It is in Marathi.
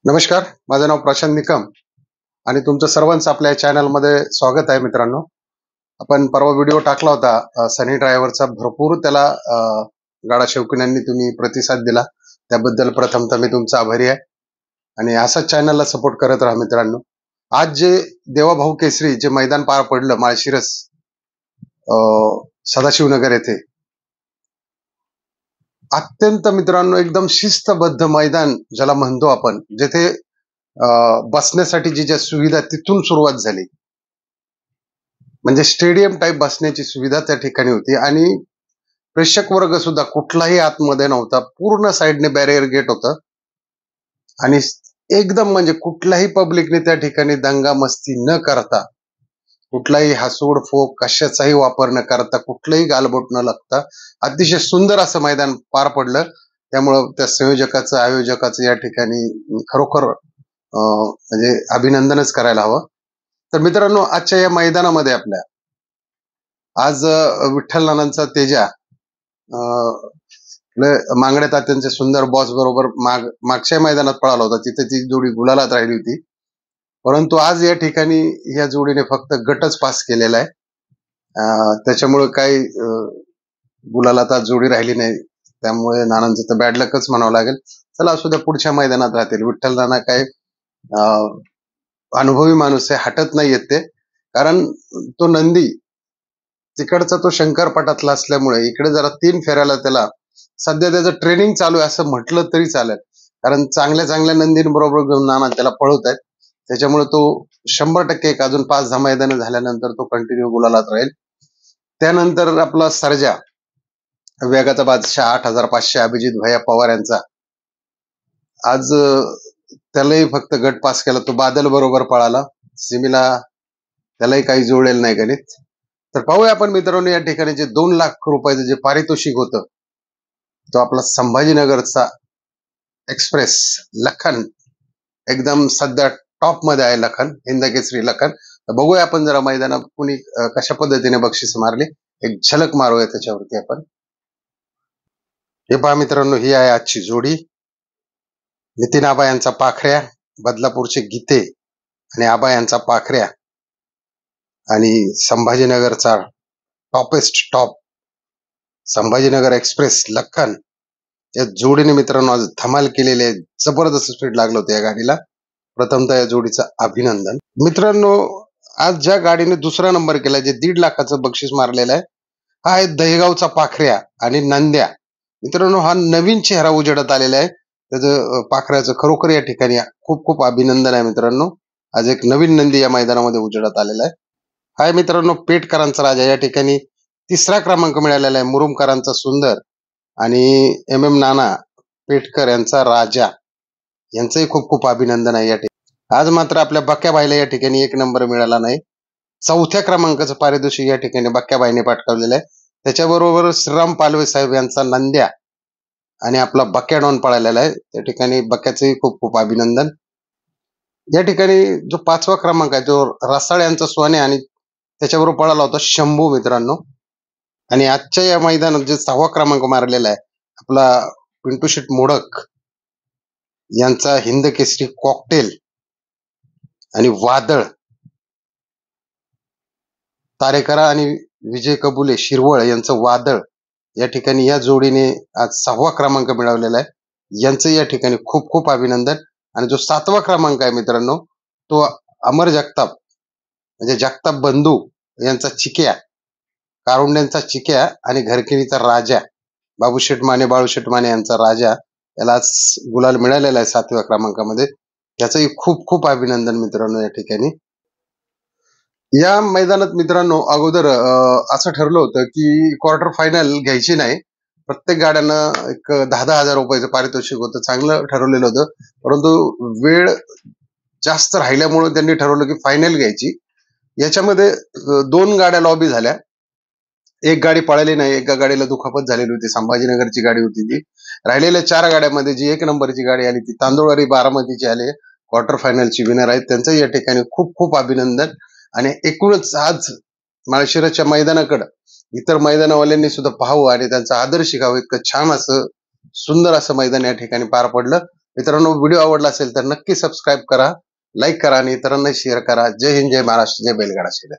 नमस्कार. माझं नाव प्रशांत निकम आणि तुमचं सर्वांचं आपल्या चॅनलमध्ये स्वागत आहे मित्रांनो. आपण परवा व्हिडिओ टाकला होता सनी ड्रायव्हरचा. भरपूर त्याला गाडा शौकीनांनी तुम्ही प्रतिसाद दिला. त्याबद्दल प्रथमतः मी तुमचा आभारी आहे आणि असाच चॅनलला सपोर्ट करत राहा मित्रांनो. आज जे देवाभाऊ केसरी जे मैदान पार पडलं माळशिरस सदाशिवनगर येथे, अत्यंत मित्रांनो एकदम शिस्तबद्ध मैदान ज्याला म्हणतो आपण, जिथे बसण्यासाठी जी ज्या सुविधा तिथून सुरुवात झाली. म्हणजे स्टेडियम टाईप बसण्याची सुविधा त्या ठिकाणी होती आणि प्रेक्षक वर्ग सुद्धा कुठलाही आतमध्ये नव्हता. पूर्ण साईडने बॅरियर गेट होतं आणि एकदम म्हणजे कुठल्याही पब्लिकने त्या ठिकाणी दंगा मस्ती न करता, कुठलाही हसूड फोक कशाचाही वापर न करता, कुठलंही गालबोट न लागता अतिशय सुंदर असं मैदान पार पडलं. त्यामुळं त्या संयोजकाचं आयोजकाचं या ठिकाणी खरोखर म्हणजे अभिनंदनच करायला हवं. तर मित्रांनो, आजच्या या मैदानामध्ये आपल्या आज विठ्ठल नानांचा तेजा मांगडे तात्यांचे सुंदर बॉस बरोबर मागच्या मैदानात पळाला होता. तिथे ती जोडी गुलालात राहिली होती. परंतु आज या ठिकाणी या जोडीने फक्त गटच पास केलेला आहे. त्याच्यामुळे काही गुलालात आज जोडी राहिली नाही. त्यामुळे नानांचं तर बॅड लकच म्हणावं लागेल. चला असू द्या, पुढच्या मैदानात राहतील. विठ्ठल नाना काय अनुभवी माणूस आहे, हटत नाही येत ते. कारण तो नंदी तिकडचा तो शंकरपटातला असल्यामुळे इकडे जरा 3 फेऱ्याला त्याला सध्या त्याचं ट्रेनिंग चालू आहे असं म्हटलं तरी चालेल. कारण चांगल्या चांगल्या नंदींबरोबर घेऊन नाना त्याला पळवत आहेत. त्याच्यामुळे तो 100% एक अजून 5-10 मैदानं झाल्यानंतर तो कंटिन्यू गुलालात राहील. त्यानंतर आपला सर्जा, वेगाचा बादशाह 8500 अभिजित भैया पवार यांचा, आज त्यालाही फक्त गट पास केला. तो बादल बरोबर पळाला. सिमीला त्यालाही काही जुळलेलं नाही गणित. तर पाहूया आपण मित्रांनो, या ठिकाणी जे 2 लाख रुपयाचं जे पारितोषिक होतं, तो आपला संभाजीनगरचा एक्सप्रेस लखन, एकदम सध्या टॉप मध्ये आहे लखन, हिंदकेसरी लखन. तर बघूया आपण जरा मैदानात कुणी कशा पद्धतीने बक्षीस मारले, एक झलक मारूया त्याच्यावरती आपण. हे पहा मित्रांनो, ही आहे आजची जोडी. नितीन आबा यांचा पाखऱ्या, बदलापूरचे गीते आणि आबा यांचा पाखऱ्या आणि संभाजीनगरचा toppest top Sambhajinagar express Lakhan, या जोडीने मित्रांनो आज धमाल केलेली आहे. जबरदस्त स्पीड लागलं होतं या गाडीला. प्रथमतः या जोडीचं अभिनंदन मित्रांनो. आज ज्या गाडीने दुसरा नंबर केला, जे 1.5 लाखाचं बक्षीस मारलेलं आहे, हा आहे दहेगावचा पाखऱ्या आणि नंद्या. मित्रांनो, हा नवीन चेहरा उजेडात आलेला आहे. त्याचं पाखऱ्याचं खरोखर या ठिकाणी खूप खूप अभिनंदन आहे मित्रांनो. आज एक नवीन नंदी या मैदानामध्ये उजेडात आलेला आहे. हाय मित्रांनो, पेठकरांचा राजा, या ठिकाणी 3रा क्रमांक मिळालेला आहे. मुरुमकरांचा सुंदर आणि MM नाना पेठकर यांचा राजा, यांचंही खूप खूप अभिनंदन आहे या ठिकाणी. आज मात्र आपल्या बक्याबाईला या ठिकाणी 1 नंबर मिळाला नाही. 4थ्या क्रमांकाचं पारितोषिक या ठिकाणी बक्याबाईने पटकावलेलं आहे. त्याच्याबरोबर श्रीराम पालवे साहेब यांचा नंद्या आणि आपला बक्या डॉन पळालेला आहे. त्या ठिकाणी बक्याचंही खूप खूप अभिनंदन. या ठिकाणी जो 5वा क्रमांक आहे तो रसाळ यांचा सोने आणि त्याच्याबरोबर पळाला होता शंभू मित्रांनो. आणि आजच्या या मैदानात जे 6वा क्रमांक मारलेला आहे आपला पिंटू शेट मोडक यांचा हिंद केसरी कॉकटेल आणि वादळ, तारेकरा आणि विजय कबुले शिरवळ यांचं वादळ, या ठिकाणी या जोडीने आज 6वा क्रमांक मिळवलेला आहे. यांचं या ठिकाणी खूप खूप अभिनंदन. आणि जो 7वा क्रमांक आहे मित्रांनो, तो अमर जगताप म्हणजे जगताप बंधू यांचा चिक्या, कारुंड्यांचा चिक्या आणि घरकिणीचा राजा बाबूशेठ माने, बाळूशेठ माने यांचा राजा, याला आज गुलाल मिळालेला आहे 7व्या क्रमांकामध्ये. याचंही खूप खूप अभिनंदन मित्रांनो या ठिकाणी. या मैदानात मित्रांनो अगोदर असं ठरलं होतं की क्वार्टर फायनल घ्यायची नाही. प्रत्येक गाड्यानं एक 10-10 हजार रुपयाचं पारितोषिक होतं, चांगलं ठरवलेलं होतं. परंतु वेळ जास्त राहिल्यामुळे त्यांनी ठरवलं की फायनल घ्यायची. याच्यामध्ये 2 गाड्या लॉबी झाल्या. एक गाडी पळाली नाही, एका गाडीला दुखापत झालेली होती. संभाजीनगरची गाडी होती ती. राहिलेल्या 4 गाड्यामध्ये जी 1 नंबरची गाडी आली ती तांदूळवाडी बारामतीची आली, क्वार्टर फायनलची विनर आहे. त्यांचं या ठिकाणी खूप खूप अभिनंदन. आणि एकूणच आज माळशिरसच्या मैदानाकडे इतर मैदानावाल्यांनी सुद्धा पाहावं आणि त्यांचा आदर शिकावं, इतकं छान असं सुंदर असं मैदान या ठिकाणी पार पडलं. मित्रांनो, व्हिडिओ आवडला असेल तर नक्की सबस्क्राईब करा, लाईक करा आणि इतरांना शेअर करा. जय हिंद, जय महाराष्ट्र, जय बैलगाडा शर्यत.